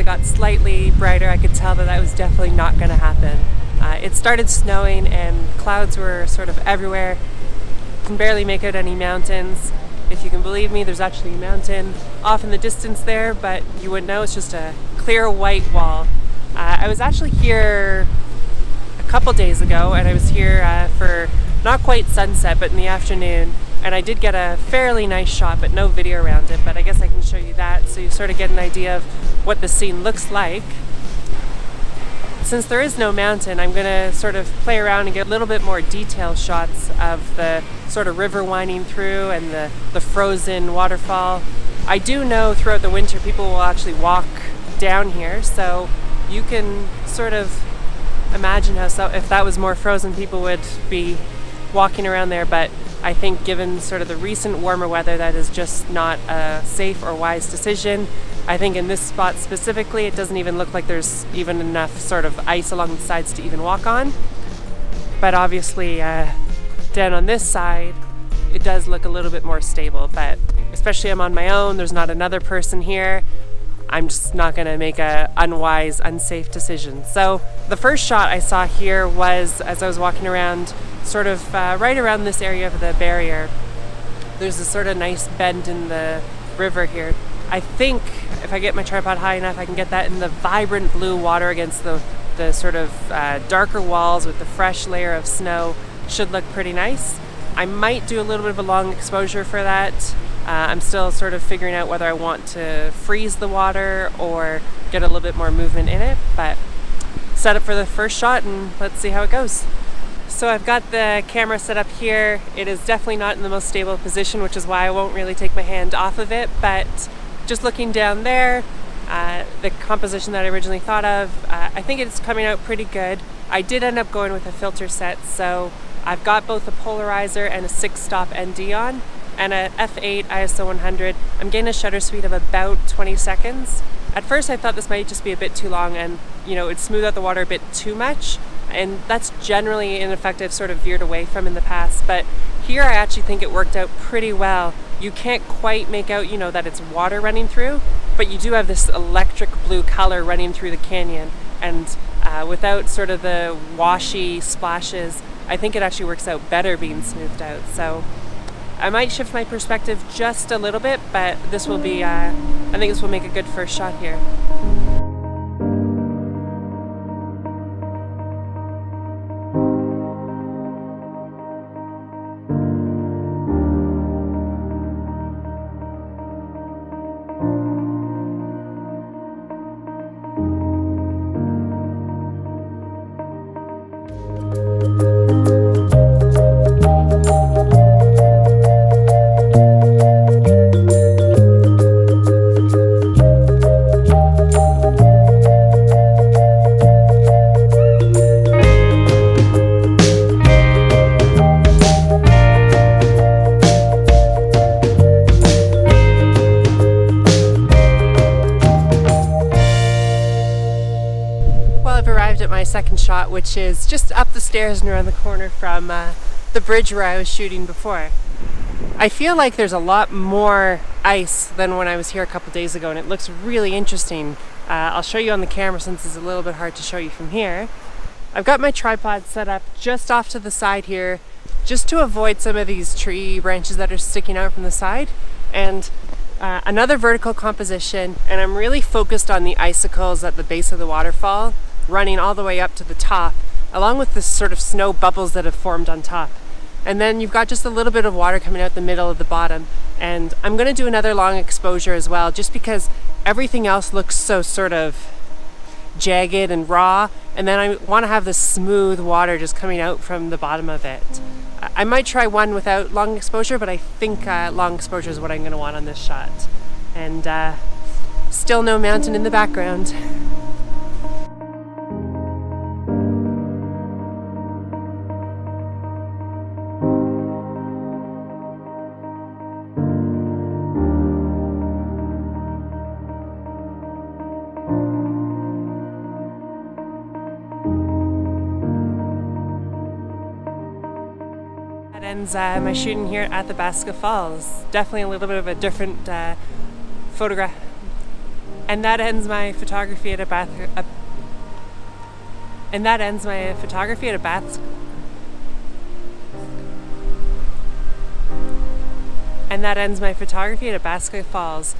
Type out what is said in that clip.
it got slightly brighter, I could tell that that was definitely not going to happen. It started snowing and clouds were sort of everywhere. Can barely make out any mountains. If you can believe me, there's actually a mountain off in the distance there, but you wouldn't know, it's just a clear white wall. I was actually here a couple days ago, and I was here for not quite sunset, but in the afternoon, and I did get a fairly nice shot, but no video around it, but I guess I can show you that so you sort of get an idea of what the scene looks like. Since there is no mountain, I'm going to sort of play around and get a little bit more detailed shots of the sort of river winding through and the frozen waterfall. I do know throughout the winter people will actually walk down here, so you can sort of imagine how if that was more frozen, people would be walking around there, but I think given sort of the recent warmer weather, that is just not a safe or wise decision. I think in this spot specifically, it doesn't even look like there's even enough sort of ice along the sides to even walk on. But obviously, down on this side, it does look a little bit more stable, but especially I'm on my own, there's not another person here. I'm just not gonna make a unwise, unsafe decision. So the first shot I saw here was as I was walking around, sort of right around this area of the barrier. There's a sort of nice bend in the river here. I think if I get my tripod high enough, I can get that in the vibrant blue water against the sort of darker walls with the fresh layer of snow. Should look pretty nice. I might do a little bit of a long exposure for that. I'm still sort of figuring out whether I want to freeze the water or get a little bit more movement in it, but set up for the first shot and let's see how it goes. So I've got the camera set up here. It is definitely not in the most stable position, which is why I won't really take my hand off of it, but just looking down there, the composition that I originally thought of, I think it's coming out pretty good. I did end up going with a filter set, so I've got both a polarizer and a 6-stop ND on, and a f8 ISO 100. I'm getting a shutter speed of about 20 seconds. At first I thought this might just be a bit too long and it'd smooth out the water a bit too much, and that's generally an effect I've sort of veered away from in the past, but here I actually think it worked out pretty well. You can't quite make out that it's water running through, but you do have this electric blue color running through the canyon, and without sort of the washy splashes, I think it actually works out better being smoothed out. So I might shift my perspective just a little bit, but this will be, I think this will make a good first shot here. At my second shot, which is just up the stairs and around the corner from the bridge where I was shooting before. I feel like there's a lot more ice than when I was here a couple days ago, and it looks really interesting. I'll show you on the camera since it's a little bit hard to show you from here. I've got my tripod set up just off to the side here, just to avoid some of these tree branches that are sticking out from the side, and another vertical composition, and I'm really focused on the icicles at the base of the waterfall, running all the way up to the top, along with the sort of snow bubbles that have formed on top. And then you've got just a little bit of water coming out the middle of the bottom. And I'm going to do another long exposure as well, just because everything else looks so sort of jagged and raw, and then I want to have this smooth water just coming out from the bottom of it. I might try one without long exposure, but I think long exposure is what I'm going to want on this shot. And still no mountain in the background. Ends my shooting here at Athabasca Falls. Definitely a little bit of a different photograph. And that ends my photography at Athabasca Falls.